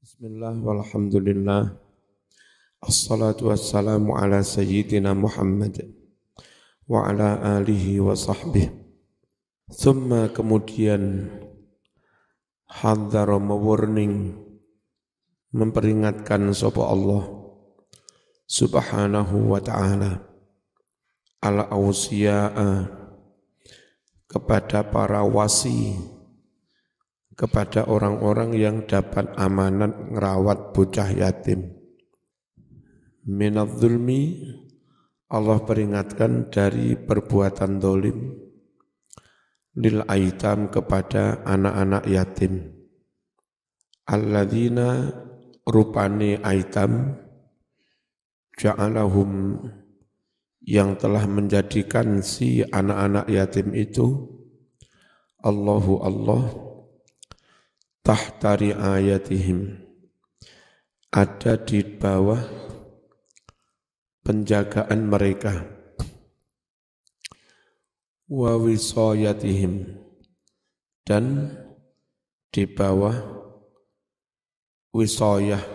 Bismillah walhamdulillah. Assalatu wassalamu ala sayyidina Muhammad wa ala alihi wa sahbihi. Thumma kemudian hadhara warning, memperingatkan sapa Allah subhanahu wa ta'ala ala awsiya'a, kepada para wasi, kepada orang-orang yang dapat amanat ngerawat bocah yatim. Minadz zulmi, Allah peringatkan dari perbuatan dolim, lil aitam, kepada anak-anak yatim. Alladzina, rupane aitam, ja'alahum, yang telah menjadikan si anak-anak yatim itu Allahu Allah tahta riayatihim, ada di bawah penjagaan mereka, wa wisayatihim, dan di bawah wisayah,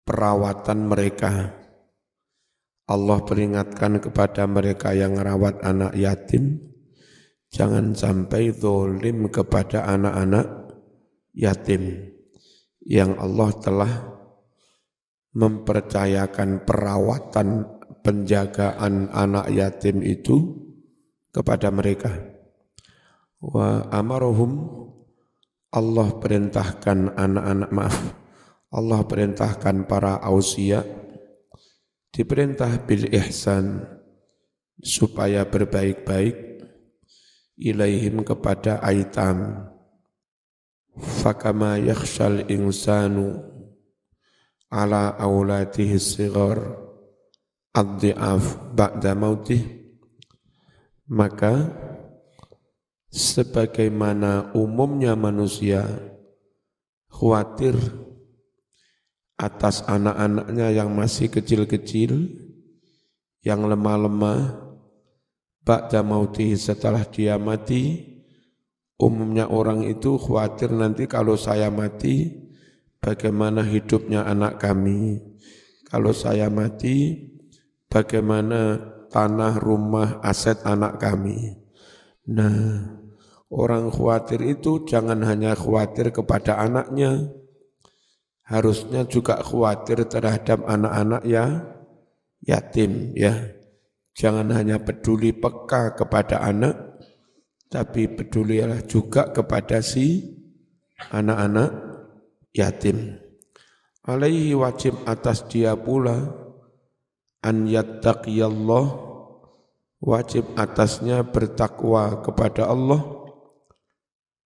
perawatan mereka. Allah peringatkan kepada mereka yang merawat anak yatim, jangan sampai zalim kepada anak-anak yatim yang Allah telah mempercayakan perawatan, penjagaan anak yatim itu kepada mereka. Wa amarohum, Allah perintahkan Allah perintahkan para ausia, diperintah bil ihsan, supaya berbaik-baik, ilaihim, kepada aitam. Fakama yakhshal insanu ala auladihi sigar ad-di'af ba'da mautih, maka sebagaimana umumnya manusia khawatir atas anak-anaknya yang masih kecil-kecil, yang lemah-lemah, ba'da mautih, setelah dia mati. Umumnya orang itu khawatir, nanti kalau saya mati, bagaimana hidupnya anak kami? Kalau saya mati, bagaimana tanah, rumah, aset anak kami? Nah, orang khawatir itu jangan hanya khawatir kepada anaknya, harusnya juga khawatir terhadap anak-anak yatim, ya. Jangan hanya peduli peka kepada anak, tapi pedulilah juga kepada si anak-anak yatim. Alaihi, wajib atas dia pula, an yattaqiyallah, wajib atasnya bertakwa kepada Allah,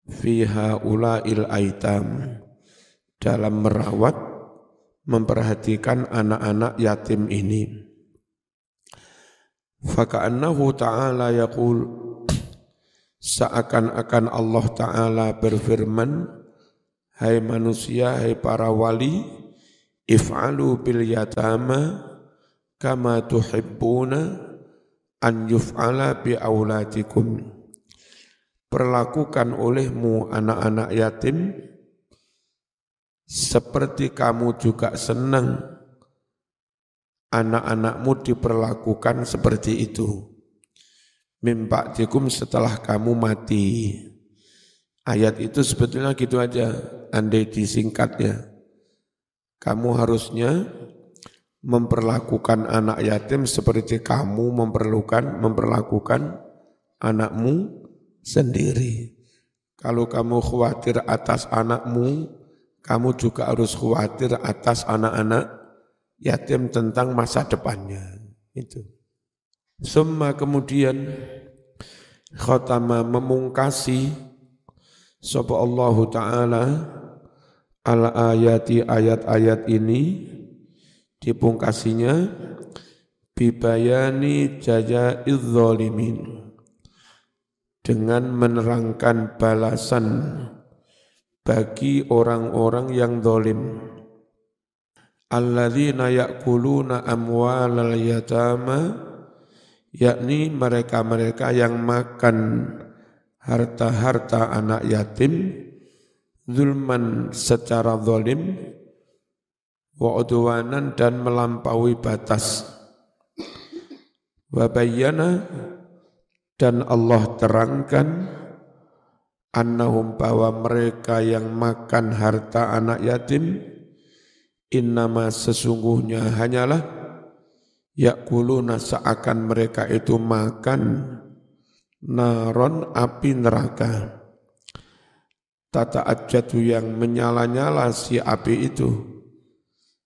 fi haula'il aitam, dalam merawat, memperhatikan anak-anak yatim ini. Faka'annahu ta'ala yaqul, seakan-akan Allah Ta'ala berfirman, hai manusia, hai para wali, if'alu bil yatama kama tuhibbuna an yuf'ala bi auladikum, perlakukan olehmu anak-anak yatim seperti kamu juga senang anak-anakmu diperlakukan seperti itu. Mim ba'dikum, setelah kamu mati. Ayat itu sebetulnya gitu aja, andai disingkatnya. Kamu harusnya memperlakukan anak yatim seperti kamu memperlakukan anakmu sendiri. Kalau kamu khawatir atas anakmu, kamu juga harus khawatir atas anak-anak yatim tentang masa depannya. Itu. Summa, kemudian khatama, memungkasi sapa Allah Ta'ala al ayati, ayat-ayat ini dipungkasinya bibayani jazaiz zalimin, dengan menerangkan balasan bagi orang-orang yang zalim. Alladzina ya'kuluna amwalal yatama, yakni mereka-mereka yang makan harta-harta anak yatim, zulman secara zalim, wa udwanan dan melampaui batas. Wa bayyana dan Allah terangkan annahum bahwa mereka yang makan harta anak yatim innama sesungguhnya hanyalah yakuluna seakan mereka itu makan naron api neraka tata'ajjadu yang menyala-nyala si api itu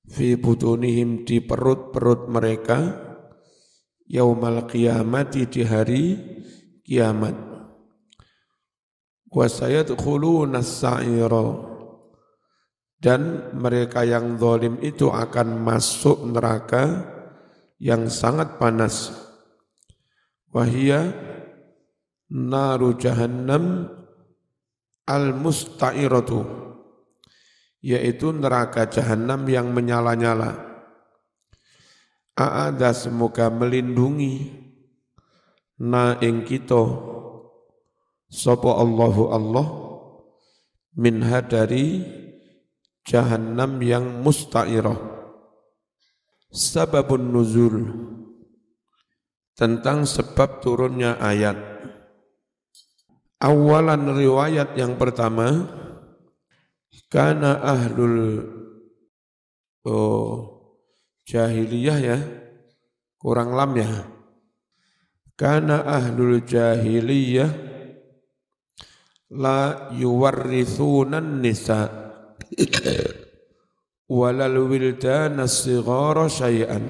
fi butunihim di perut-perut mereka yaumal qiyamati di hari kiamat wa sayadkhuluna as-sa'ira dan mereka yang zalim itu akan masuk neraka yang sangat panas wahia naru jahannam al-musta'iratu yaitu neraka jahanam yang menyala-nyala. A'adha semoga melindungi na ing kita sapa Allahu Allah minha dari jahanam yang musta'irah. Sababun nuzul tentang sebab turunnya ayat. Awalan riwayat yang pertama kana ahlul jahiliyah ya, kurang lam ya. Kana ahlul jahiliyah la yuwarrithunan nisa walal wildana sighara syai'an.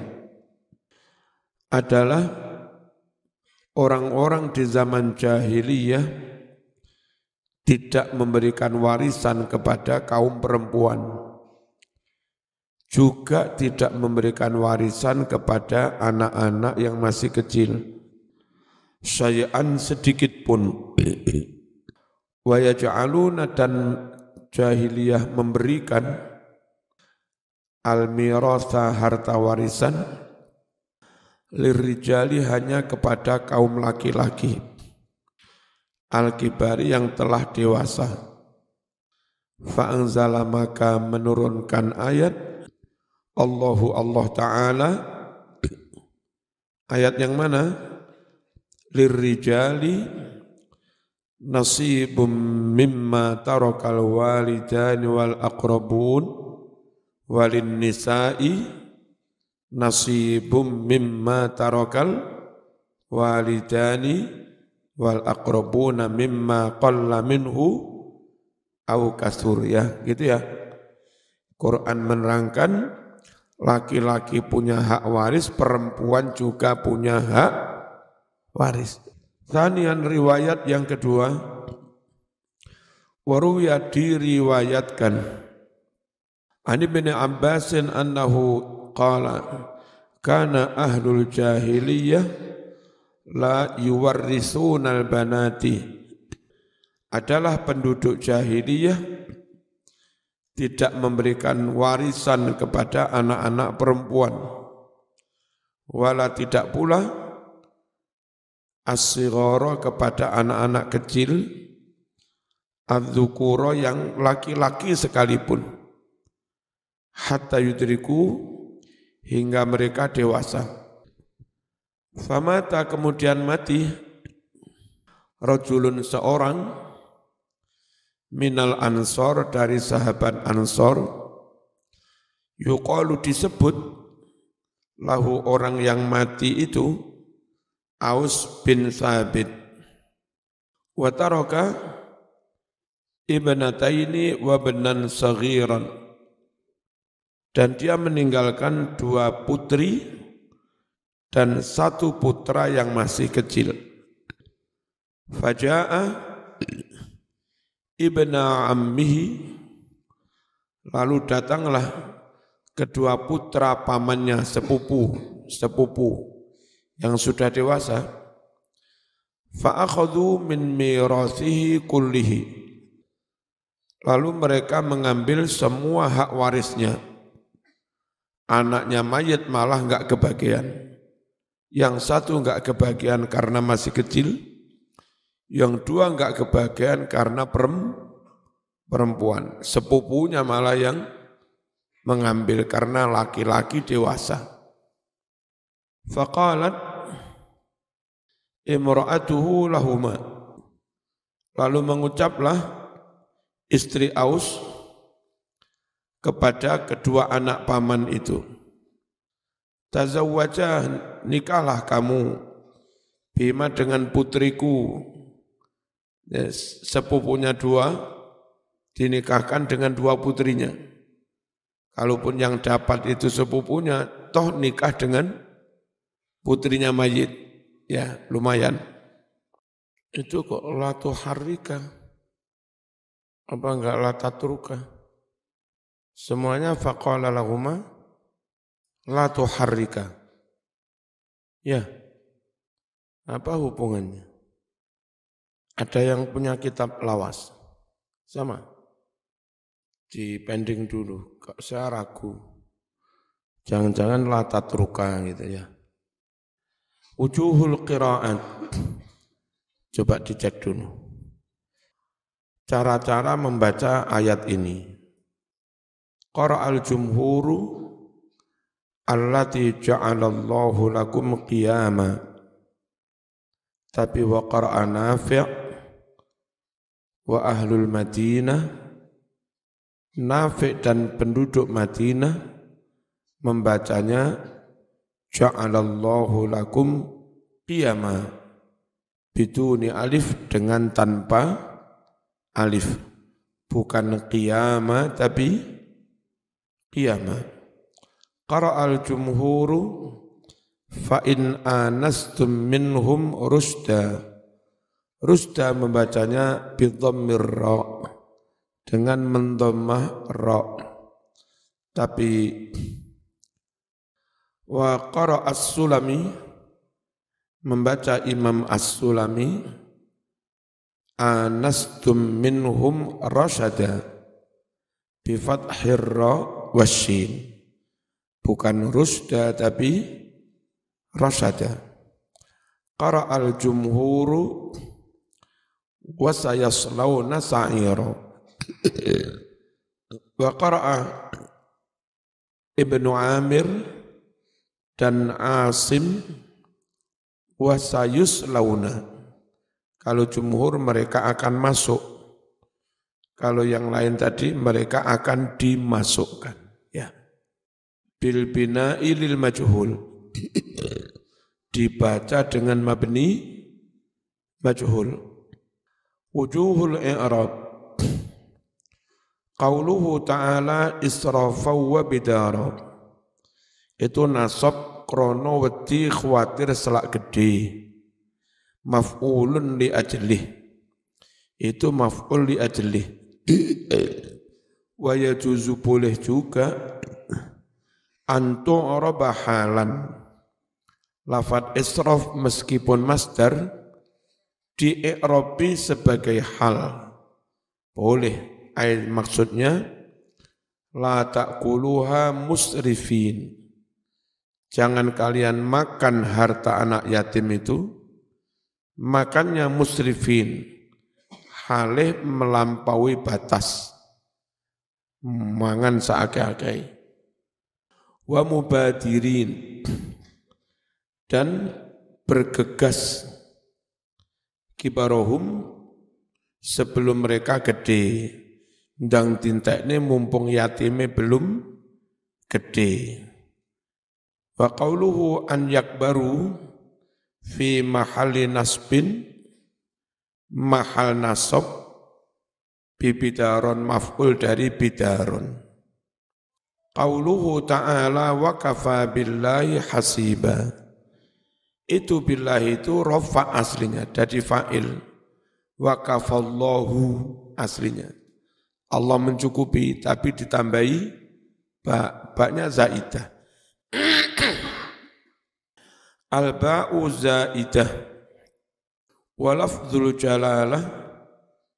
Adalah orang-orang di zaman jahiliyah tidak memberikan warisan kepada kaum perempuan. Juga tidak memberikan warisan kepada anak-anak yang masih kecil. Syai'an sedikit pun. Wa yaj'aluna dan jahiliyah memberikan al-miratha harta warisan lirijali hanya kepada kaum laki-laki. Al-kibari yang telah dewasa. Fa'anzala maka menurunkan ayat Allah Ta'ala ayat yang mana? Lirrijali nasibum mimma tarakal walidani wal aqrabun walin nisa'i nasibum mimma tarakal walidani wal aqrabuna mimma qalla minhu au kasur ya gitu ya. Quran menerangkan laki-laki punya hak waris, perempuan juga punya hak waris. Tsaniyan riwayat yang kedua, waruya diriwayatkan Ani bin Abbasin annahu qala kana ahlul jahiliyah la yuwarrisunal banati. Adalah penduduk jahiliyah tidak memberikan warisan kepada anak-anak perempuan. Wala tidak pula as-sighara kepada anak-anak kecil, adz-dzukura yang laki-laki sekalipun. Hatta yudriku hingga mereka dewasa. Famata kemudian mati rajulun seorang minal ansor dari sahabat ansor yuqalu disebut lahu orang yang mati itu Aus bin Thabit wa taraka ibnataini wa benan saghiran dan dia meninggalkan 2 putri dan 1 putra yang masih kecil. Faja'a ibna ammihi lalu datanglah kedua putra pamannya sepupu yang sudah dewasa. Fa'akhadhu min mirasihi kullihi lalu mereka mengambil semua hak warisnya. Anaknya mayit malah enggak kebagian. Yang 1 enggak kebagian karena masih kecil. Yang 2 enggak kebagian karena perempuan. Sepupunya malah yang mengambil karena laki-laki dewasa. Faqalat imra'atuhu lahuma. Lalu mengucaplah istri Aus kepada kedua anak paman itu, tazawwaja, nikahlah kamu, bima dengan putriku. Sepupunya dua, dinikahkan dengan dua putrinya. Kalaupun yang dapat itu sepupunya, toh nikah dengan putrinya mayit, ya lumayan. Itu kok la tuharrika, apa enggak la tatruka? Semuanya faqala lahuma la tuharrika. Ya, apa hubungannya? Ada yang punya kitab lawas? Sama? Dipending dulu, kok saya ragu. Jangan-jangan la tatruka gitu ya. Wujuhul qira'at. Coba dicek dulu. Cara-cara membaca ayat ini. Qara'al jumhuru allati ja'alallahu lakum qiyama. Tapi wa qara'a Nafi' wa ahlul Madinah, Nafi' dan penduduk Madinah membacanya ja'alallahu lakum qiyama. Biduni alif, dengan tanpa alif. Bukan qiyama tapi qiyama. Qara'al jumhuru fa in anastum minhum rusda. Rusda membacanya bidhammir ra, dengan mendhammah ra. Tapi wa qara'as Sulami, membaca Imam As-Sulami, anastum minhum rasyada bi fathir ra wasyin. Bukan rusda tapi rasyada. Qara'al jumhuru wa sayaslawna sa'ira. Wa qara'a Ibnu Amir dan Asim wasayus launa. Kalau jumhur mereka akan masuk. Kalau yang lain tadi mereka akan dimasukkan. Ya. Bil bina'i lil majhul. Dibaca dengan mabni majhul. Wujuhul i'rab. Qauluhu ta'ala israfaw wa bidara. Itu nasab krono wedi khawatir selak gede. Maf'ulun li ajlih. Itu maf'ul li ajlih. Wa yajuzu boleh juga antu'raba halan. Lafad israf meskipun masdar di-i'rabi sebagai hal. Boleh. Maksudnya la ta'kuluha musrifin. Jangan kalian makan harta anak yatim itu, makannya musrifin, halih melampaui batas, mangan seakai-akai. Wa mubadirin, dan bergegas, kibarohum, sebelum mereka gede, ndang tintekne mumpung yatime belum gede. Wa qauluhu an yakbaru fi mahalli nasbin, mahal nasab bibidaron maf'ul dari bidaron. Qauluhu ta'ala wa kafa billahi hasiba. Itu billahi itu rafa aslinya, jadi fa'il. Wa kafallahu aslinya. Allah mencukupi tapi ditambahi baknya zaidah. Al-ba'u zaidah wa lafdzul jalalah,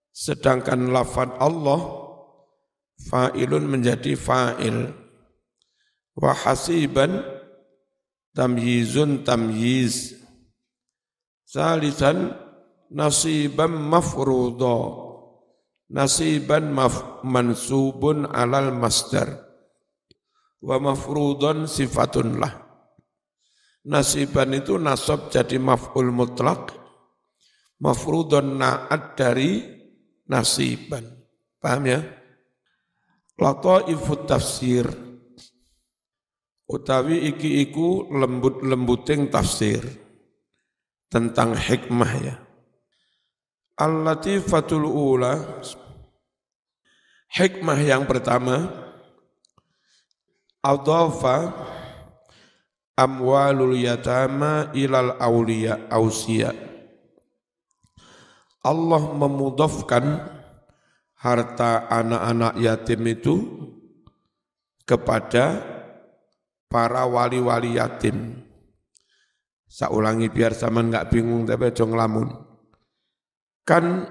sedangkan lafad Allah fa'ilun menjadi fa'il. Wa hasiban tamyizun tamyiz. Salisan nasibam mafruḍa, Nasiban mansubun alal masdar wa mafrudun sifatun lah. Nasiban itu nasab jadi maf'ul mutlak, mafrudun na'at dari nasiban. Paham ya? Lataifut tafsir utawi iki iku lembut-lembuting tafsir tentang hikmah ya. Al-latifatul ula, hikmah yang pertama, adhafa amwalul yatama ilal awliya ausia. Allah memudhafkan harta anak-anak yatim itu kepada para wali-wali yatim. Saya ulangi biar zaman enggak bingung tapi aja ngelamun. Kan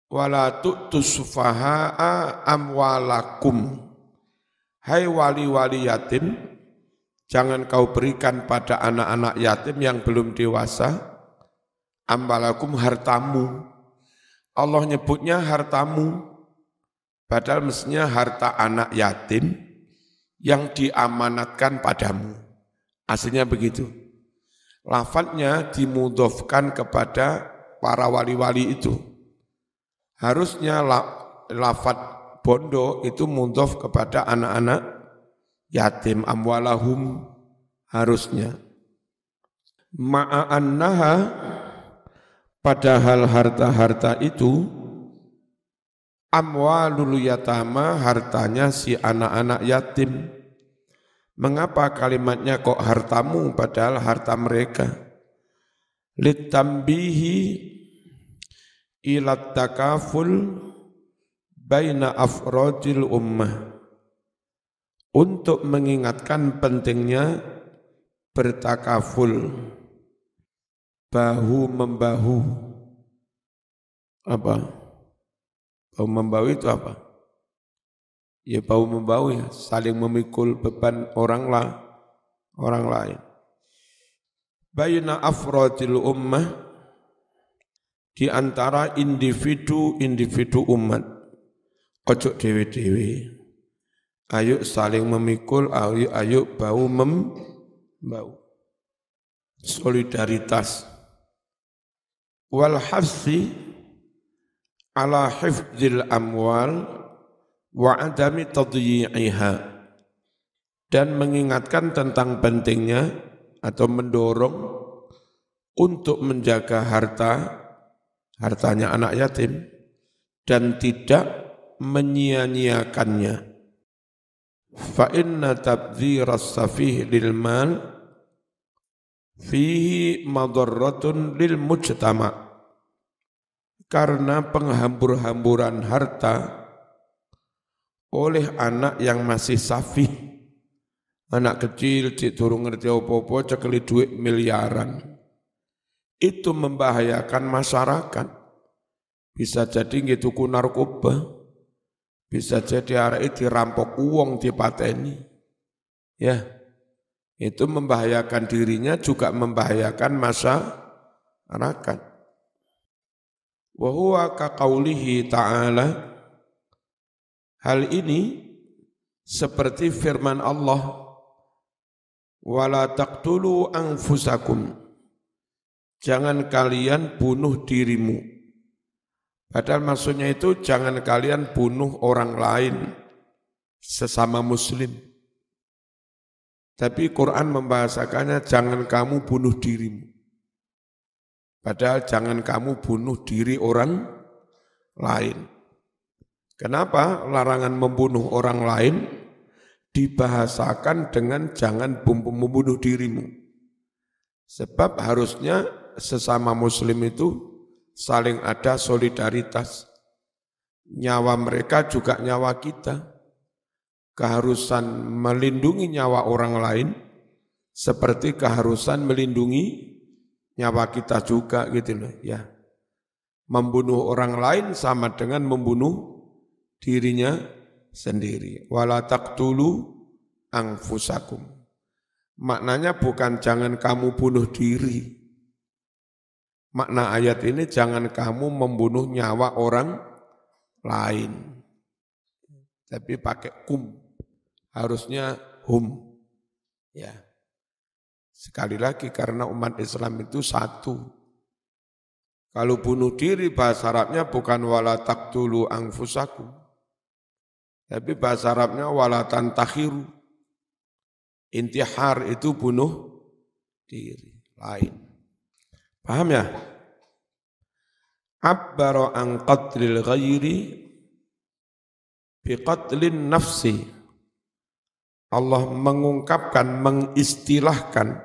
wala tu'tus sufaha'a amwalakum. Hai wali-wali yatim, jangan kau berikan pada anak-anak yatim yang belum dewasa amwalakum hartamu. Allah nyebutnya hartamu, padahal mestinya harta anak yatim yang diamanatkan padamu. Aslinya begitu. Lafadznya dimudhofkan kepada para wali-wali itu. Harusnya lafadz bondo itu mudhof kepada anak-anak yatim, amwalahum harusnya. Ma'annaha, padahal harta-harta itu amwalul yatama, hartanya si anak-anak yatim. Mengapa kalimatnya kok hartamu padahal harta mereka? Litambihi ilat takaful baina afrodil ummah, untuk mengingatkan pentingnya bertakaful, bahu-membahu. Apa? Bahu-membahu itu apa? Ya bahu-membahu ya, saling memikul beban orang lain. Baina afrodil ummah, di antara individu umat. Ojo dewe-dewe. Ayo saling memikul, ayo bahu-membahu. Solidaritas. Wal hafsi ala hifdzil amwal wa adami tadyi'iha, dan mengingatkan tentang pentingnya atau mendorong untuk menjaga hartanya anak yatim dan tidak menyia-nyiakannya. Fa inna tabdziras safih lil mal fihi madarratun lil mujtama', karena penghambur-hamburan harta oleh anak yang masih safih, anak kecil cik durung ngerti apa-apa cekeli duit miliaran, itu membahayakan masyarakat. Bisa jadi ngituku narkoba, bisa jadi arek dirampok uang dipateni. Ya, itu membahayakan dirinya juga membahayakan masyarakat. Wa huwa kaqaulihi ta'ala, hal ini seperti firman Allah, wala taqtulu anfusakum, jangan kalian bunuh dirimu. Padahal maksudnya itu jangan kalian bunuh orang lain, sesama muslim. Tapi Quran membahasakannya jangan kamu bunuh dirimu. Padahal jangan kamu bunuh diri orang lain. Kenapa larangan membunuh orang lain dibahasakan dengan jangan membunuh dirimu? Sebab harusnya sesama muslim itu saling ada solidaritas. Nyawa mereka juga nyawa kita. Keharusan melindungi nyawa orang lain seperti keharusan melindungi nyawa kita juga gitu loh ya. Membunuh orang lain sama dengan membunuh dirinya sendiri. Wala taqtulu anfusakum. Maknanya bukan jangan kamu bunuh diri. Makna ayat ini jangan kamu membunuh nyawa orang lain. Tapi pakai kum. Harusnya hum. Ya. Sekali lagi karena umat Islam itu satu. Kalau bunuh diri bahasa Arabnya bukan wala taqtulu anfusakum. Tapi bahasa Arabnya wala tantakhiru. Intihar itu bunuh diri. Lain. Paham ya? Abbara an qatlil ghairi biqatlin nafsi. Allah mengungkapkan, mengistilahkan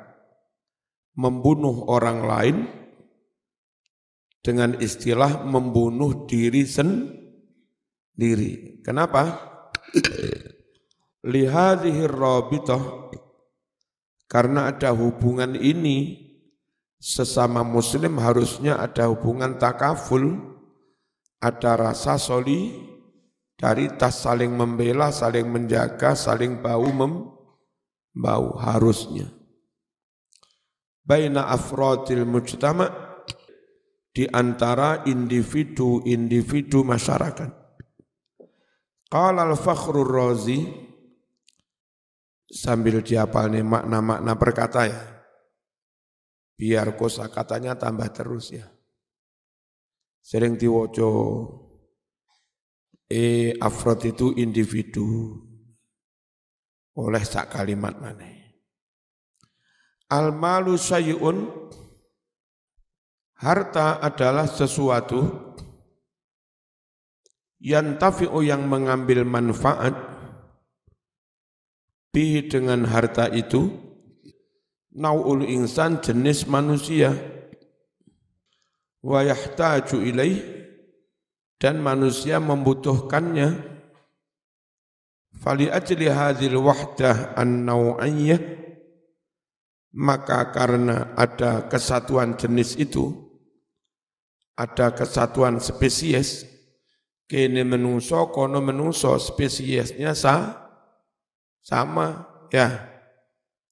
membunuh orang lain dengan istilah membunuh diri sendiri. Kenapa? Lihadhihir rabitah, karena ada hubungan ini, sesama muslim harusnya ada hubungan takaful, ada rasa solidaritas, saling membela, saling menjaga, saling bahu harusnya. Baina afradil mujtama', di antara individu-individu masyarakat. Qala al-Fakhrur Razi, sambil dihafal nih makna-makna perkata ya, biar kosakatanya tambah terus ya. Sering diwoco, afrod itu individu, oleh sak kalimat mana. Al-malu syai'un, harta adalah sesuatu yantafi'u, yang mengambil manfaat, bihi dengan harta itu, nau'ul insan, jenis manusia, wa yahtaju ilaih, dan manusia membutuhkannya. Fali ajli hadhil wahdah an-naw'iyyah, maka karena ada kesatuan jenis itu, ada kesatuan spesies, kene menungso kono menungso, spesiesnya sama ya,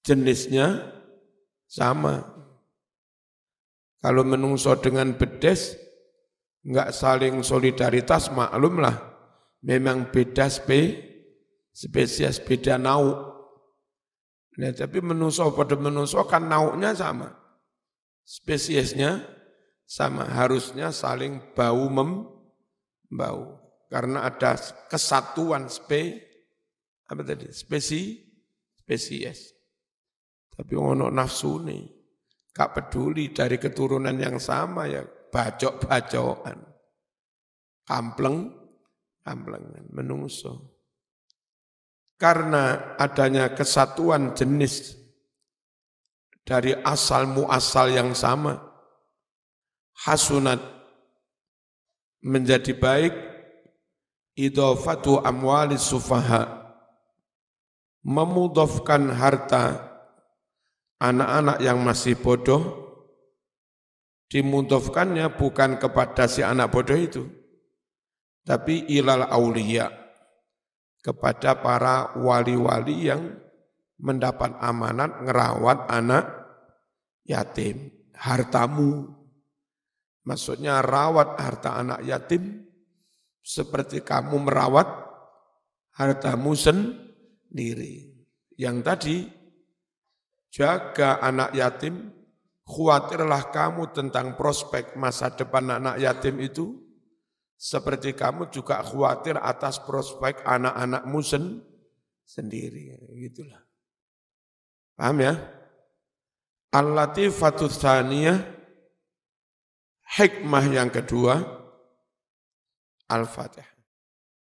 jenisnya sama. Kalau menungso dengan bedes enggak saling solidaritas, maklumlah memang beda spesies, beda nauk. Nah, tapi menungso pada menungso kan nauknya sama, spesiesnya sama, harusnya saling bau membau karena ada kesatuan spesies. Tapi ono nafsu nih, gak peduli dari keturunan yang sama ya, bacok-bacokan, kamplengan, menungso. Karena adanya kesatuan jenis dari asal muasal yang sama, hasunat, menjadi baik, idhofatu amwalis sufaha, memudhofkan harta anak-anak yang masih bodoh, dimudhofkannya bukan kepada si anak bodoh itu, tapi ilal auliya, kepada para wali-wali yang mendapat amanat ngerawat anak yatim. Hartamu, maksudnya rawat harta anak yatim seperti kamu merawat hartamu sendiri. Yang tadi, jaga anak yatim, khawatirlah kamu tentang prospek masa depan anak yatim itu, seperti kamu juga khawatir atas prospek anak-anakmu sendiri. Gitulah. Paham ya? Al-Latifatu Tsaniyah, hikmah yang kedua, Al-Fatihah.